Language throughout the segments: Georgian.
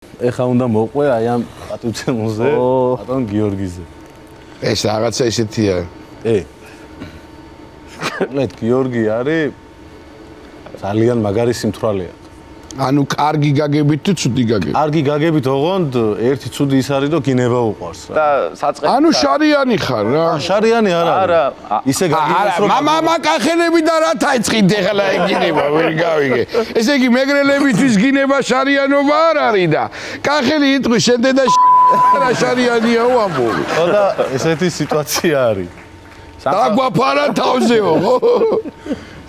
ეხა უნდა მოყვე აი ამ პატივცემულზე, ბატონ გიორგიზე. ეს რაღაცა ისეთია. ლეთ გიორგი არის ძალიან მაგარი სიმთვრალეა. ანუ კარგი გაგებით თუ ცუდი გაგებით? კარგი გაგებით ოღონდ ერთი ცუდი ის არის რომ გინება უყვარს რა. და საწყე ანუ შარიანი ხარ რა. შარიანი არა. არა. ისე გაგებას რომ მამა კახელები და რა თაიწყით ეხლა ეგინება ვერ გავიგე. ესე იგი მეგრელებისთვის გინება შარიანობა არ არის და კახელი იტყვის შენდე და რა შარიანია უამბობ. და ესეთი სიტუაცია არის. დაგვაფარა თავზეო.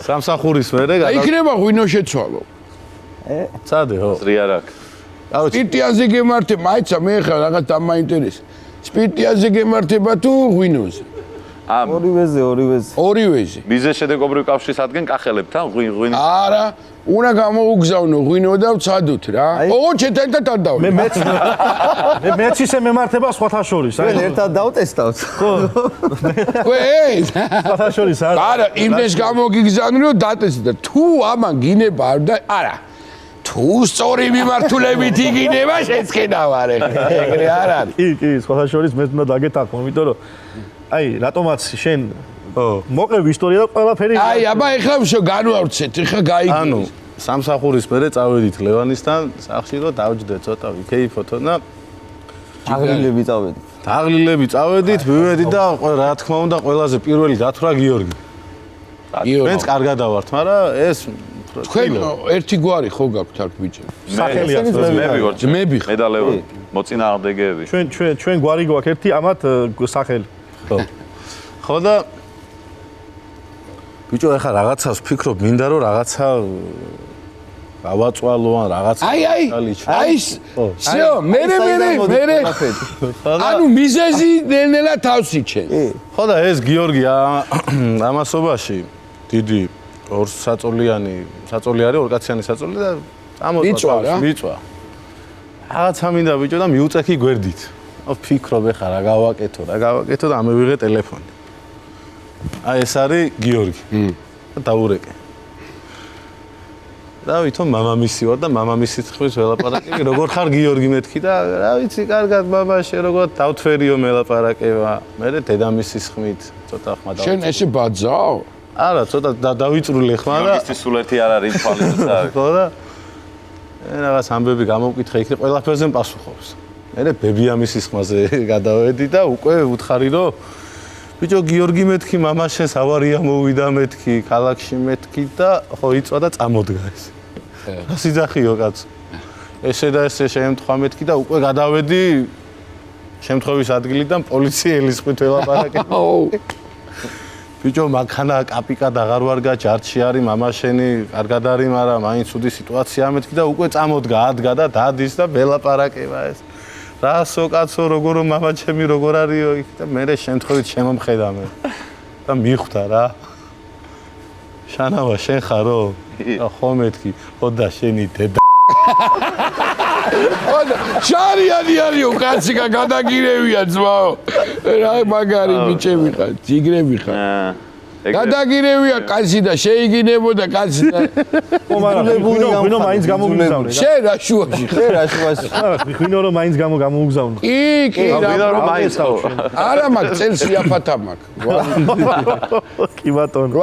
სამსახურის მერე იქნება ღვინო შეცვალო. წადე ხო. ზრიარაკ. სპირტიაზე გემართე, მაიცა მე ხა რაღაც დამაინტერესა. სპირტიაზე გემართება თუ ღვინოზე? ორივეზე. ორივეზე. მიზეს შედეგობრივ კავშირს ადგენ კახელებთან ღვინო. არა, უნდა გამოუგზავნო ღვინო და ვცადოთ რა. ოღონდ შეთანხმდით არ დავი. მეც ისე მემართება სხვათა შორის. მე ერთად დავტესტავთ. ხო. ვეი. სხვათა შორის არა. არა, იმდეს გამოგიგზავნო დატესტა. თუ ამან გინება არ და არა. თუ სწორი მიმართულებით იგინება შეცქენავარ ეხლა. ეგრე არ არის. კი, სხვათა შორის მე უნდა დაგეთანხმო, იმიტომ რომ აი, რატომაც შენ მოყევი ისტორია და ყველაფერი აი, აბა ეხლა ვშო განვავრცეთ, ეხლა გაიგე. ანუ სამსახურის მერე წავედით ლევანისთან სახში რომ დავჯდე ცოტა ვიქეიფოთო და აღლილები წავედით. დაღლილები წავედით, მივედით და რა თქმა უნდა ყველაზე პირველი დათვრა გიორგი. ჩვენც კარგად დავართ, მაგრამ ეს თქვენ ერთი გვარი ხო გაქვთ აქ ბიჭები? სახელიაც მე ვიგორ. ძმები ხარ. მედალეური მოწინააღმდეგეები. ჩვენ გვარი გვაქვს ერთი ამათ სახელი. ხო და ბიჭო ეხა რაღაცას ვფიქრობ, მინდა რომ რაღაცა გავაწვალო ან რაღაცა აი, всё, მე ანუ მიზეზი ნელ-ნელა თავს იჩენ. ხო და ეს გიორგი ამასობაში დიდი ორ საწოლი არის, ორკაციანი საწოლი და მიწვა. რაღაცა მინდა ბიჭო და მიუწექი გვერდით. ვფიქრობ ეხა რა გავაკეთო და ამევიღე ტელეფონი. აი ეს არის გიორგი. და დაურეკე. და ვითომ მამამისი ვარ და მამამისით ხვის ველაპარაკები, როგორ ხარ გიორგი მეთქი და რა ვიცი, კარგად ბაბა, შენ როგორ დავთვერიო მელაპარაკება. მე დედამისის ხმით ცოტა ხმა და შენ ესე ბაძაო? არა, ცოტა დავიწრულე ხმა და გიორგის სულეთი არ არის თვალისა. ხო და რაღაც ამბები გამოვკითხე, იქ ყველაფერზე პასუხობს. მე ბებიამისის ხმაზე გადავედი და უკვე უთხარი რომ ბიჭო გიორგი მეთქი, მამა შენს ავარია მოვიდა მეთქი, ქალაქში მეთქი და ხო იწვა და წამოდგა ეს. რა სიძახიო კაცო. ესე და ესე შემთხვევა მეთქი და უკვე გადავედი შემთხვევის ადგილიდან პოლიციელის ხმით ველაპარაკები. ბიჭო მანქანა კაპიკად აღარ ვარგა, ჯარდში არის მამა შენი, კარგად არის, მაგრამ მაინც უდი სიტუაცია მეთქი და უკვე წამოდგა, ადგა და დადის და ველაპარაკება ეს. რასო კაცო როგორ მამა ჩემი როგორ არისო იქ და მე შემთხვევით შემომხედა მე და მიხვდა რა. შანავა შენ ხარო? ხო მეთქი, ხო და შენი დედა. შარიანი არისო კაცი გადაგირევია ძმაო. რა მაგარი ბიჭები ხარ, ჯიგრები ხარ. გადაგირევია კაცი და შეიგინებოდა კაცი და ღვინო მაინც გამოგიგზავნე. შენ რა შუაში ხარ? ღვინო რომ მაინც გამოგზავნე. კი, ღვინო რომ მაინც ხო. არა მაგ წელს იაფათა მაგ. კი ბატონო.